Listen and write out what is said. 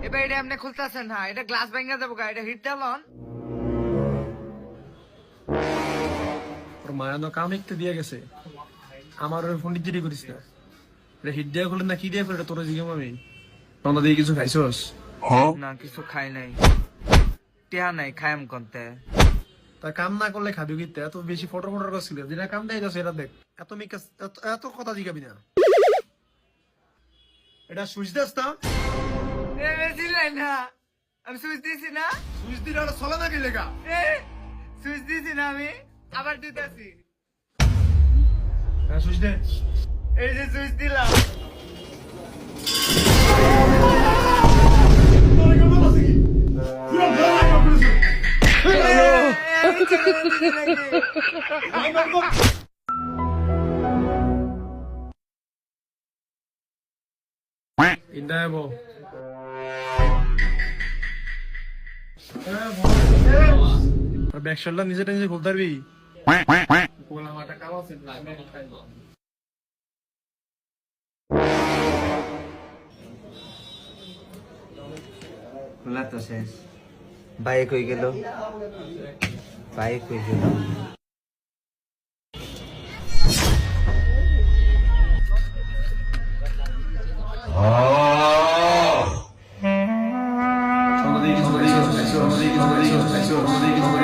এবার এটা আপনি খুলতেছেন, হ্যাঁ এটা গ্লাস ভেঙে যাবো, এটা হিট দেন। ওর মায়া তো কাম একটু দিয়ে গেছে, আমার ওই ফোন জিডি করিস না। এটা হিট দিয়ে খুলে না কি দিয়ে এটা তোর জিজ্ঞাম আমি তোমরা দিয়ে কিছু খাইছস? না কিছু খাই নাই, টিহা নাই, খাইম কোনতে। তা কাম না করলে খাবি কিতে? এত বেশি ফটো ফটো করছিল, যেটা কাম দেয় যাচ্ছে এটা দেখ। এত কথা জিগাবি না। এটা সুইচ দাস না, চিল্লাই না, আমি সুইচ দিয়েছি না, সুইচ দিলে ওটা চলে না কি লেগা? সুইচ দিয়েছি না, আমি আবার দিতেছি। হ্যাঁ সুইচ দে। এই যে সুইচ দিলাম। আমি ছেড়ে দিয়েছি নাকি? ইন্দাবো ব্যাকশলটা নিজেটা নিজে খুলতে পারবি? খোলা তো শেষ। বাইক হয়ে গেল, বাইক হয়ে গেল। আমাদের